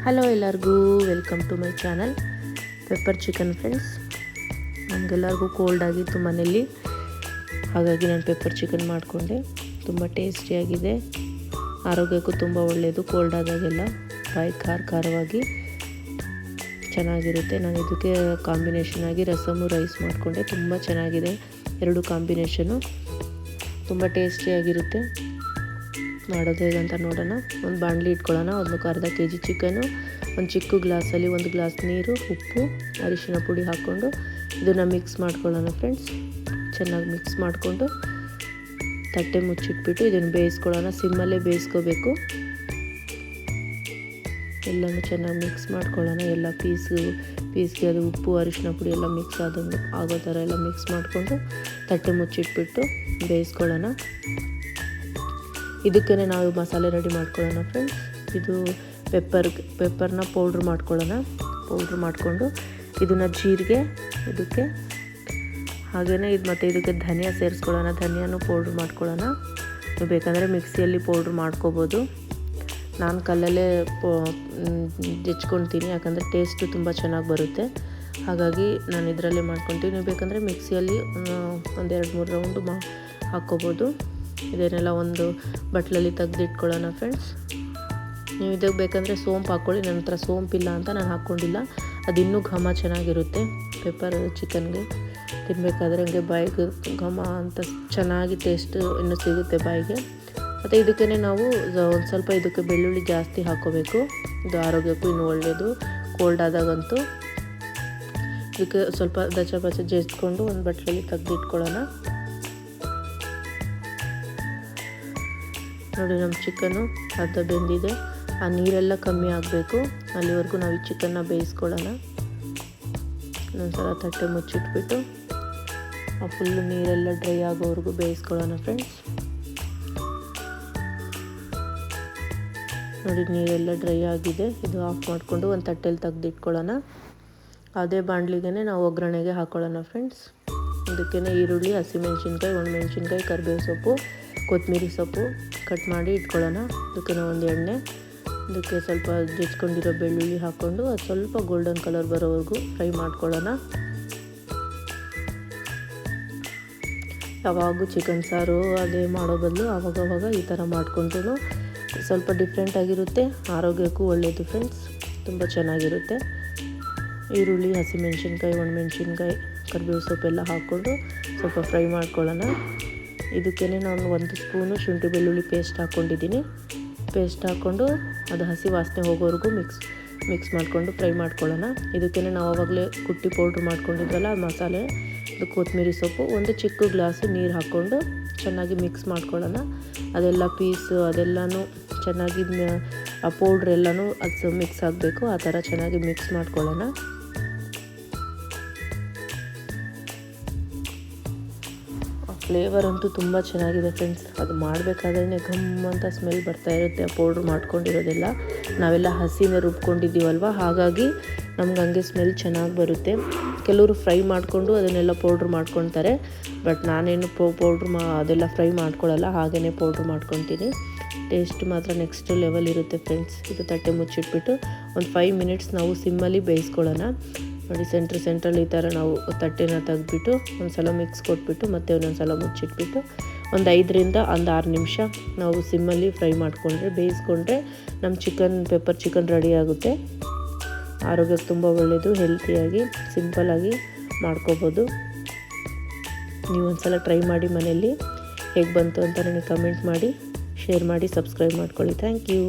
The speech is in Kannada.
ಹಲೋ ಎಲ್ಲರಿಗೂ welcome to my channel pepper chicken friends. ನಮಗೆಲ್ಲರಿಗೂ ಕೋಲ್ಡ್ ಆಗಿತ್ತು ಮನೇಲಿ, ಹಾಗಾಗಿ ನಾನು ಪೆಪ್ಪರ್ ಚಿಕನ್ ಮಾಡಿಕೊಂಡೆ. ತುಂಬ ಟೇಸ್ಟಿಯಾಗಿದೆ, ಆರೋಗ್ಯಕ್ಕೂ ತುಂಬ ಒಳ್ಳೆಯದು. ಕೋಲ್ಡ್ ಆದಾಗೆಲ್ಲ ಬಾಯಿ ಖಾರವಾಗಿ ಚೆನ್ನಾಗಿರುತ್ತೆ. ನಾನು ಇದಕ್ಕೆ ಕಾಂಬಿನೇಷನ್ ಆಗಿ ರಸಮು ರೈಸ್ ಮಾಡಿಕೊಂಡೆ. ತುಂಬ ಚೆನ್ನಾಗಿದೆ ಎರಡು ಕಾಂಬಿನೇಷನು, ತುಂಬ ಟೇಸ್ಟಿಯಾಗಿರುತ್ತೆ. ಮಾಡೋದು ಹೇಗಂತ ನೋಡೋಣ. ಒಂದು ಬಾಣಲಿ ಇಟ್ಕೊಳ್ಳೋಣ. ಒಂದು ಅರ್ಧ kg ಚಿಕನು, ಒಂದು ಚಿಕ್ಕ ಗ್ಲಾಸಲ್ಲಿ 1 ಗ್ಲಾಸ್ ನೀರು, ಉಪ್ಪು, ಅರಿಶಿನ ಪುಡಿ ಹಾಕ್ಕೊಂಡು ಇದನ್ನು ಮಿಕ್ಸ್ ಮಾಡ್ಕೊಳ್ಳೋಣ ಫ್ರೆಂಡ್ಸ್. ಚೆನ್ನಾಗಿ ಮಿಕ್ಸ್ ಮಾಡಿಕೊಂಡು ತಟ್ಟೆ ಮುಚ್ಚಿಟ್ಬಿಟ್ಟು ಇದನ್ನು ಬೇಯಿಸ್ಕೊಳ್ಳೋಣ. ಸಿಮ್ಮಲ್ಲೇ ಬೇಯಿಸ್ಕೋಬೇಕು. ಎಲ್ಲನೂ ಚೆನ್ನಾಗಿ ಮಿಕ್ಸ್ ಮಾಡ್ಕೊಳ್ಳೋಣ. ಎಲ್ಲ ಪೀಸ್ಗೆ ಅದು ಉಪ್ಪು ಅರಿಶಿನ ಪುಡಿ ಎಲ್ಲ ಮಿಕ್ಸ್ ಆಗೋ ಥರ ಎಲ್ಲ ಮಿಕ್ಸ್ ಮಾಡಿಕೊಂಡು ತಟ್ಟೆ ಮುಚ್ಚಿಟ್ಬಿಟ್ಟು ಬೇಯಿಸ್ಕೊಳ್ಳೋಣ. ಇದಕ್ಕೇ ನಾವು ಮಸಾಲೆ ರೆಡಿ ಮಾಡ್ಕೊಳ್ಳೋಣ ಫ್ರೆಂಡ್ಸ್. ಇದು ಪೆಪ್ಪರ್ನ ಪೌಡ್ರ್ ಮಾಡ್ಕೊಳ್ಳೋಣ. ಪೌಡ್ರ್ ಮಾಡಿಕೊಂಡು ಇದನ್ನು ಜೀರಿಗೆ ಇದಕ್ಕೆ ಹಾಗೆಯೇ ಮತ್ತು ಇದಕ್ಕೆ ಧನಿಯಾ ಸೇರಿಸ್ಕೊಳ್ಳೋಣ. ಧನಿಯಾನು ಪೌಡ್ರ್ ಮಾಡ್ಕೊಳ್ಳೋಣ. ನೀವು ಬೇಕಂದರೆ ಮಿಕ್ಸಿಯಲ್ಲಿ ಪೌಡ್ರ್ ಮಾಡ್ಕೋಬೋದು. ನಾನು ಕಲ್ಲಲ್ಲೇ ಜಜ್ಕೊಳ್ತೀನಿ, ಯಾಕಂದರೆ ಟೇಸ್ಟು ತುಂಬ ಚೆನ್ನಾಗಿ ಬರುತ್ತೆ. ಹಾಗಾಗಿ ನಾನು ಇದರಲ್ಲೇ ಮಾಡ್ಕೊತೀನಿ. ನೀವು ಬೇಕಂದರೆ ಮಿಕ್ಸಿಯಲ್ಲಿ ಒಂದು 2-3 ರೌಂಡು ಹಾಕ್ಕೋಬೋದು. ಇದನ್ನೆಲ್ಲ ಒಂದು ಬಟ್ಲಲ್ಲಿ ತೆಗೆದಿಟ್ಕೊಳ್ಳೋಣ ಫ್ರೆಂಡ್ಸ್. ನೀವು ಇದಕ್ಕೆ ಬೇಕಂದರೆ ಸೋಂಪು ಹಾಕ್ಕೊಳ್ಳಿ. ನನ್ನ ಹತ್ರ ಸೋಂಪಿಲ್ಲ ಅಂತ ನಾನು ಹಾಕ್ಕೊಂಡಿಲ್ಲ. ಅದು ಇನ್ನೂ ಘಮ ಚೆನ್ನಾಗಿರುತ್ತೆ. ಪೆಪ್ಪರ್ ಚಿಕನ್ಗೆ ತಿನ್ನಬೇಕಾದ್ರೆ ಹಂಗೆ ಬಾಯಿಗೆ ಘಮ ಅಂತ ಚೆನ್ನಾಗಿ ಟೇಸ್ಟ್ ಇನ್ನೂ ಸಿಗುತ್ತೆ ಬಾಯಿಗೆ. ಮತ್ತು ಇದಕ್ಕೇ ನಾವು ಒಂದು ಸ್ವಲ್ಪ ಇದಕ್ಕೆ ಬೆಳ್ಳುಳ್ಳಿ ಜಾಸ್ತಿ ಹಾಕ್ಕೋಬೇಕು. ಇದು ಆರೋಗ್ಯಕ್ಕೂ ಇನ್ನೂ ಒಳ್ಳೆಯದು. ಕೋಲ್ಡ್ ಆದಾಗಂತೂ ಇದಕ್ಕೆ ಸ್ವಲ್ಪ ದಚ ಜಜ್ಕೊಂಡು ಒಂದು ಬಟ್ಲಲ್ಲಿ ತೆಗೆದಿಟ್ಕೊಳ್ಳೋಣ. ನೋಡಿ, ನಮ್ಮ ಚಿಕನ್ನು ಅರ್ಧ ಬೆಂದಿದೆ. ಆ ನೀರೆಲ್ಲ ಕಮ್ಮಿ ಆಗಬೇಕು, ಅಲ್ಲಿವರೆಗೂ ನಾವು ಈ ಚಿಕನ್ನ ಬೇಯಿಸ್ಕೊಳ್ಳೋಣ. ಇನ್ನೊಂದ್ಸಲ ತಟ್ಟೆ ಮುಚ್ಚಿಟ್ಬಿಟ್ಟು ಆ ಫುಲ್ಲು ನೀರೆಲ್ಲ ಡ್ರೈ ಆಗೋವರೆಗೂ ಬೇಯಿಸ್ಕೊಳ್ಳೋಣ ಫ್ರೆಂಡ್ಸ್. ನೋಡಿ, ನೀರೆಲ್ಲ ಡ್ರೈ ಆಗಿದೆ. ಇದು ಆಫ್ ಮಾಡಿಕೊಂಡು ಒಂದು ತಟ್ಟೆಯಲ್ಲಿ ತೆಗೆದಿಟ್ಕೊಳ್ಳೋಣ. ಅದೇ ಬಾಣಲಿಗೆ ನಾವು ಒಗ್ಗರಣೆಗೆ ಹಾಕ್ಕೊಳ್ಳೋಣ ಫ್ರೆಂಡ್ಸ್. ಇದಕ್ಕೇ ಈರುಳ್ಳಿ, ಹಸಿಮೆಣ್ಸಿನ್ಕಾಯಿ, ಒಣಮೆಣ್ಸಿನ್ಕಾಯಿ, ಕರಿಬೇವು ಸೊಪ್ಪು, ಕೊತ್ತಂಬರಿ ಸೊಪ್ಪು ಕಟ್ ಮಾಡಿ ಇಟ್ಕೊಳ್ಳೋಣ. ಇದಕ್ಕೆ ಒಂದು ಎಣ್ಣೆ, ಇದಕ್ಕೆ ಸ್ವಲ್ಪ ಜಜ್ಕೊಂಡಿರೋ ಬೆಳ್ಳುಳ್ಳಿ ಹಾಕ್ಕೊಂಡು ಅದು ಸ್ವಲ್ಪ ಗೋಲ್ಡನ್ ಕಲರ್ ಬರೋವರೆಗೂ ಫ್ರೈ ಮಾಡ್ಕೊಳ್ಳೋಣ. ಯಾವಾಗೂ ಚಿಕನ್ ಸಾರು ಅದೇ ಮಾಡೋ ಬದಲು ಆವಾಗವಾಗ ಈ ಥರ ಮಾಡ್ಕೊಂಡು ಸ್ವಲ್ಪ ಡಿಫ್ರೆಂಟ್ ಆಗಿರುತ್ತೆ. ಆರೋಗ್ಯಕ್ಕೂ ಒಳ್ಳೆಯದು ಫ್ರೆಂಡ್ಸ್, ತುಂಬ ಚೆನ್ನಾಗಿರುತ್ತೆ. ಈರುಳ್ಳಿ, ಹಸಿಮೆಣ್ಸಿನ್ಕಾಯಿ, ಒಣಮೆಣ್ಸಿನ್ಕಾಯಿ, ಕರಿಬೇವು ಸೊಪ್ಪೆಲ್ಲ ಹಾಕ್ಕೊಂಡು ಸ್ವಲ್ಪ ಫ್ರೈ ಮಾಡ್ಕೊಳ್ಳೋಣ. ಇದಕ್ಕೇ ನಾನು 1 ಸ್ಪೂನು ಶುಂಠಿ ಬೆಳ್ಳುಳ್ಳಿ ಪೇಸ್ಟ್ ಹಾಕ್ಕೊಂಡಿದ್ದೀನಿ. ಪೇಸ್ಟ್ ಹಾಕ್ಕೊಂಡು ಅದು ಹಸಿ ವಾಸನೆ ಹೋಗೋವರೆಗೂ ಮಿಕ್ಸ್ ಮಾಡಿಕೊಂಡು ಫ್ರೈ ಮಾಡ್ಕೊಳ್ಳೋಣ. ಇದಕ್ಕೇ ನಾವು ಆವಾಗಲೇ ಕುಟ್ಟಿ ಪೌಡ್ರ್ ಮಾಡ್ಕೊಂಡಿದ್ವಲ್ಲ ಮಸಾಲೆ, ಅದು ಕೊತ್ತಂಬರಿ ಸೊಪ್ಪು, 1 ಚಿಕ್ಕ ಗ್ಲಾಸು ನೀರು ಹಾಕ್ಕೊಂಡು ಚೆನ್ನಾಗಿ ಮಿಕ್ಸ್ ಮಾಡ್ಕೊಳ್ಳೋಣ. ಅದೆಲ್ಲ ಅದೆಲ್ಲನೂ ಚೆನ್ನಾಗಿ ಆ ಪೌಡ್ರ್ ಎಲ್ಲನೂ ಅದು ಮಿಕ್ಸ್ ಆಗಬೇಕು. ಆ ಥರ ಚೆನ್ನಾಗಿ ಮಿಕ್ಸ್ ಮಾಡ್ಕೊಳ್ಳೋಣ. ಫ್ಲೇವರ್ ಅಂತೂ ತುಂಬ ಚೆನ್ನಾಗಿದೆ ಫ್ರೆಂಡ್ಸ್. ಅದು ಮಾಡಬೇಕಾದ್ರೆ ಘಮ್ ಅಂತ ಸ್ಮೆಲ್ ಬರ್ತಾ ಇರುತ್ತೆ. ಆ ಪೌಡ್ರ್ ಮಾಡ್ಕೊಂಡಿರೋದೆಲ್ಲ ನಾವೆಲ್ಲ ಹಸಿನೇ ರುಬ್ಕೊಂಡಿದ್ದೀವಲ್ವ, ಹಾಗಾಗಿ ನಮ್ಗೆ ಹಂಗೆ ಸ್ಮೆಲ್ ಚೆನ್ನಾಗಿ ಬರುತ್ತೆ. ಕೆಲವರು ಫ್ರೈ ಮಾಡಿಕೊಂಡು ಅದನ್ನೆಲ್ಲ ಪೌಡ್ರ್ ಮಾಡ್ಕೊತಾರೆ, ಬಟ್ ನಾನೇನು ಪೌಡ್ರ್ ಅದೆಲ್ಲ ಫ್ರೈ ಮಾಡ್ಕೊಳ್ಳಲ್ಲ, ಹಾಗೆಯೇ ಪೌಡ್ರ್ ಮಾಡ್ಕೊತೀನಿ. ಟೇಸ್ಟ್ ಮಾತ್ರ ನೆಕ್ಸ್ಟ್ ಲೆವೆಲ್ ಇರುತ್ತೆ ಫ್ರೆಂಡ್ಸ್. ಇದು ತಟ್ಟೆ ಮುಚ್ಚಿಟ್ಬಿಟ್ಟು ಒಂದು 5 ಮಿನಿಟ್ಸ್ ನಾವು ಸಿಮ್ಮಲ್ಲಿ ಬೇಯಿಸ್ಕೊಳ್ಳೋಣ. ನೋಡಿ, ಸೆಂಟ್ರಲ್ಲಿ ಈ ಥರ ನಾವು ತಟ್ಟೆನ ತೆಗೆದ್ಬಿಟ್ಟು ಒಂದು ಸಲ ಮಿಕ್ಸ್ ಕೊಟ್ಬಿಟ್ಟು ಮತ್ತೆ ಒಂದೊಂದು ಸಲ ಮುಚ್ಚಿಟ್ಬಿಟ್ಟು ಒಂದು 5ರಿಂದ 6 ನಿಮಿಷ ನಾವು ಸಿಮ್ಮಲ್ಲಿ ಫ್ರೈ ಮಾಡಿಕೊಂಡ್ರೆ ಬೇಯಿಸ್ಕೊಂಡ್ರೆ ನಮ್ಮ ಪೆಪ್ಪರ್ ಚಿಕನ್ ರೆಡಿ ಆಗುತ್ತೆ. ಆರೋಗ್ಯಕ್ಕೆ ತುಂಬ ಒಳ್ಳೆಯದು. ಹೆಲ್ತಿಯಾಗಿ ಸಿಂಪಲ್ಲಾಗಿ ಮಾಡ್ಕೋಬೋದು. ನೀವು ಒಂದು ಸಲ ಟ್ರೈ ಮಾಡಿ ಮನೆಯಲ್ಲಿ. ಹೇಗೆ ಬಂತು ಅಂತ ನನಗೆ ಕಮೆಂಟ್ ಮಾಡಿ, ಶೇರ್ ಮಾಡಿ, ಸಬ್ಸ್ಕ್ರೈಬ್ ಮಾಡ್ಕೊಳ್ಳಿ. Thank you.